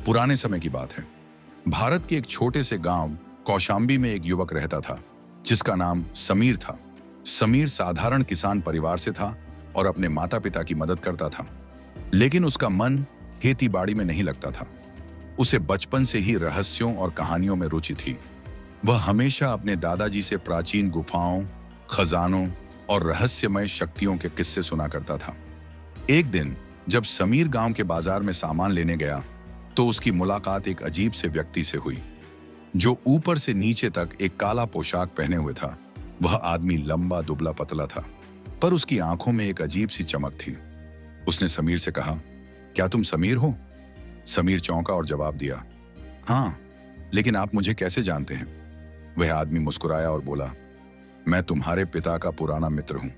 पुराने समय की बात है। भारत के एक छोटे से गांव कौशाम्बी में एक युवक रहता था जिसका नाम समीर था। समीर साधारण किसान परिवार से था और अपने माता पिता की मदद करता था, लेकिन उसका मन खेती बाड़ी में नहीं लगता था। उसे बचपन से ही रहस्यों और कहानियों में रुचि थी। वह हमेशा अपने दादाजी से प्राचीन गुफाओं, खजानों और रहस्यमय शक्तियों के किस्से सुना करता था। एक दिन जब समीर गांव के बाजार में सामान लेने गया तो उसकी मुलाकात एक अजीब से व्यक्ति से हुई जो ऊपर से नीचे तक एक काला पोशाक पहने हुए था। वह आदमी लंबा दुबला पतला था, पर उसकी आंखों में एक अजीब सी चमक थी। उसने समीर से कहा, क्या तुम समीर हो? समीर चौंका और जवाब दिया, हाँ, लेकिन आप मुझे कैसे जानते हैं? वह आदमी मुस्कुराया और बोला, मैं तुम्हारे पिता का पुराना मित्र हूं।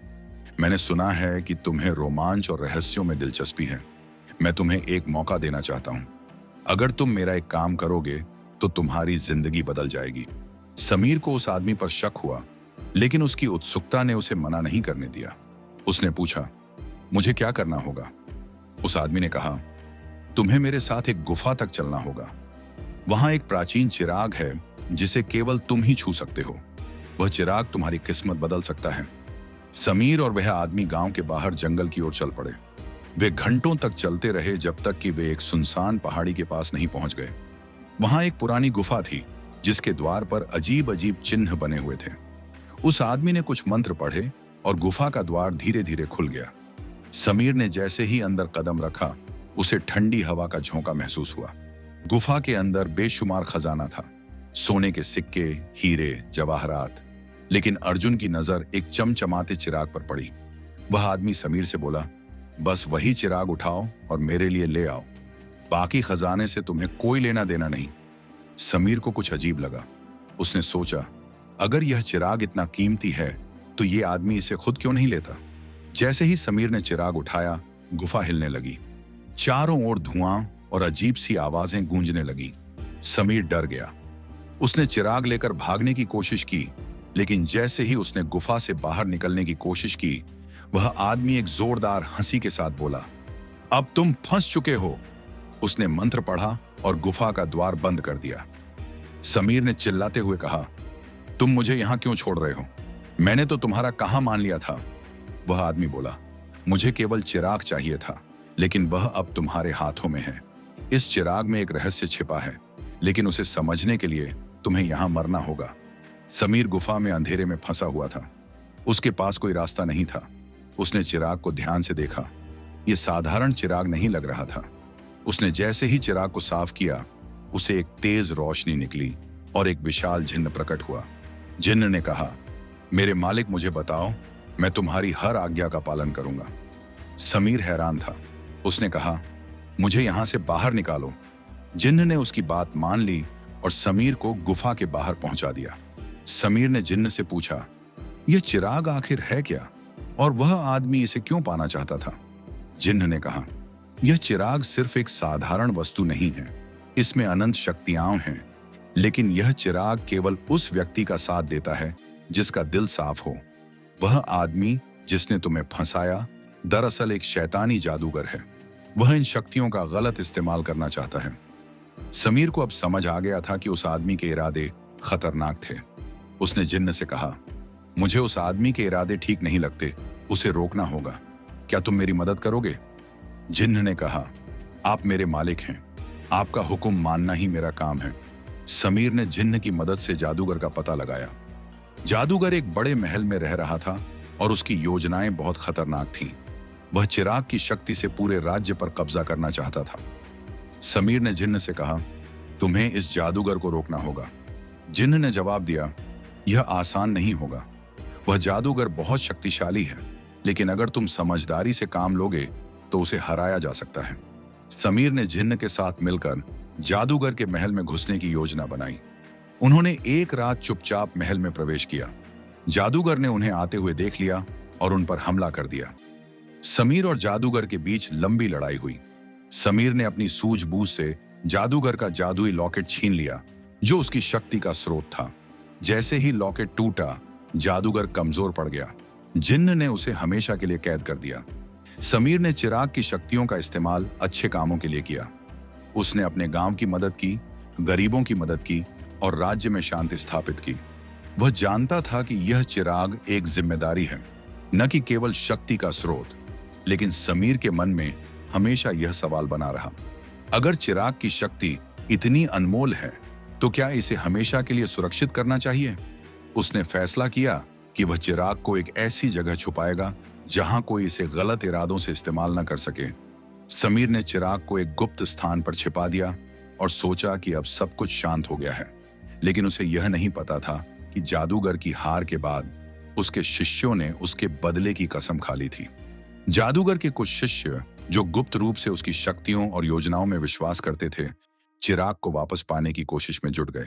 मैंने सुना है कि तुम्हें रोमांच और रहस्यों में दिलचस्पी है। मैं तुम्हें एक मौका देना चाहता हूं। अगर तुम मेरा एक काम करोगे तो तुम्हारी जिंदगी बदल जाएगी। समीर को उस आदमी पर शक हुआ, लेकिन उसकी उत्सुकता ने उसे मना नहीं करने दिया। उसने पूछा, मुझे क्या करना होगा? उस आदमी ने कहा, तुम्हें मेरे साथ एक गुफा तक चलना होगा। वहां एक प्राचीन चिराग है जिसे केवल तुम ही छू सकते हो। वह चिराग तुम्हारी किस्मत बदल सकता है। समीर और वह आदमी गांव के बाहर जंगल की ओर चल पड़े। वे घंटों तक चलते रहे जब तक कि वे एक सुनसान पहाड़ी के पास नहीं पहुंच गए। वहां एक पुरानी गुफा थी जिसके द्वार पर अजीब अजीब चिन्ह बने हुए थे। उस आदमी ने कुछ मंत्र पढ़े और गुफा का द्वार धीरे धीरे खुल गया। समीर ने जैसे ही अंदर कदम रखा, उसे ठंडी हवा का झोंका महसूस हुआ। गुफा के अंदर बेशुमार खजाना था, सोने के सिक्के, हीरे, जवाहरात। लेकिन अर्जुन की नजर एक चमचमाते चिराग पर पड़ी। वह आदमी समीर से बोला, बस वही चिराग उठाओ और मेरे लिए ले आओ। बाकी खजाने से तुम्हें कोई लेना देना नहीं। समीर को कुछ अजीब लगा। उसने सोचा, अगर यह चिराग इतना कीमती है तो ये आदमी इसे खुद क्यों नहीं लेता? जैसे ही समीर ने चिराग उठाया, गुफा हिलने लगी। चारों ओर धुआं और अजीब सी आवाजें गूंजने लगी। समीर डर गया। उसने चिराग लेकर भागने की कोशिश की, लेकिन जैसे ही उसने गुफा से बाहर निकलने की कोशिश की, वह आदमी एक जोरदार हंसी के साथ बोला, अब तुम फंस चुके हो। उसने मंत्र पढ़ा और गुफा का द्वार बंद कर दिया। समीर ने चिल्लाते हुए कहा, तुम मुझे यहां क्यों छोड़ रहे हो? मैंने तो तुम्हारा कहां मान लिया था। वह आदमी बोला, मुझे केवल चिराग चाहिए था, लेकिन वह अब तुम्हारे हाथों में है। इस चिराग में एक रहस्य छिपा है, लेकिन उसे समझने के लिए तुम्हें यहां मरना होगा। समीर गुफा में अंधेरे में फंसा हुआ था। उसके पास कोई रास्ता नहीं था। उसने चिराग को ध्यान से देखा। यह साधारण चिराग नहीं लग रहा था। उसने जैसे ही चिराग को साफ किया, उसे एक तेज रोशनी निकली और एक विशाल जिन्न प्रकट हुआ। जिन्न ने कहा, मेरे मालिक, मुझे बताओ, मैं तुम्हारी हर आज्ञा का पालन करूंगा। समीर हैरान था। उसने कहा, मुझे यहां से बाहर निकालो। जिन्न ने उसकी बात मान ली और समीर को गुफा के बाहर पहुंचा दिया। समीर ने जिन्न से पूछा, यह चिराग आखिर है क्या, और वह आदमी इसे क्यों पाना चाहता था? जिन्न ने कहा, यह चिराग सिर्फ एक साधारण वस्तु नहीं है। इसमें अनंत शक्तियां हैं, लेकिन यह चिराग केवल उस व्यक्ति का साथ देता है जिसका दिल साफ हो। वह आदमी जिसने तुम्हें फंसाया, दरअसल एक शैतानी जादूगर है। वह इन शक्तियों का गलत इस्तेमाल करना चाहता है। समीर को अब समझ आ गया था कि उस आदमी के इरादे खतरनाक थे। उसने जिन्न से कहा, मुझे उस आदमी के इरादे ठीक नहीं लगते। उसे रोकना होगा। क्या तुम मेरी मदद करोगे? जिन्न ने कहा, आप मेरे मालिक हैं। आपका हुक्म मानना ही मेरा काम है। समीर ने जिन्न की मदद से जादूगर का पता लगाया। जादूगर एक बड़े महल में रह रहा था और उसकी योजनाएं बहुत खतरनाक थीं। वह चिराग की शक्ति से पूरे राज्य पर कब्जा करना चाहता था। समीर ने जिन्न से कहा, तुम्हें इस जादूगर को रोकना होगा। जिन्न ने जवाब दिया, यह आसान नहीं होगा। वह जादूगर बहुत शक्तिशाली है, लेकिन अगर तुम समझदारी से काम लोगे तो उसे हराया जा सकता है। समीर ने जिन्न के साथ मिलकर जादूगर के महल में घुसने की योजना बनाई। उन्होंने एक रात चुपचाप महल में प्रवेश किया। जादूगर ने उन्हें आते हुए देख लिया और उन पर हमला कर दिया। समीर और जादूगर के बीच लंबी लड़ाई हुई। समीर ने अपनी सूझबूझ से जादूगर का जादुई लॉकेट छीन लिया, जो उसकी शक्ति का स्रोत था। जैसे ही लॉकेट टूटा, जादूगर कमजोर पड़ गया। जिन्न ने उसे हमेशा के लिए कैद कर दिया। समीर ने चिराग की शक्तियों का इस्तेमाल अच्छे कामों के लिए किया। उसने अपने गांव की मदद की, गरीबों की मदद की और राज्य में शांति स्थापित की। वह जानता था कि यह चिराग एक जिम्मेदारी है, न कि केवल शक्ति का स्रोत। लेकिन समीर के मन में हमेशा यह सवाल बना रहा, अगर चिराग की शक्ति इतनी अनमोल है तो क्या इसे हमेशा के लिए सुरक्षित करना चाहिए? उसने फैसला किया कि वह चिराग को एक ऐसी जगह छुपाएगा जहां कोई इसे गलत इरादों से इस्तेमाल न कर सके। समीर ने चिराग को एक गुप्त स्थान पर छिपा दिया और सोचा कि अब सब कुछ शांत हो गया है। लेकिन उसे यह नहीं पता था कि जादूगर की हार के बाद उसके शिष्यों ने उसके बदले की कसम खा ली थी। जादूगर के कुछ शिष्य जो गुप्त रूप से उसकी शक्तियों और योजनाओं में विश्वास करते थे, चिराग को वापस पाने की कोशिश में जुट गए।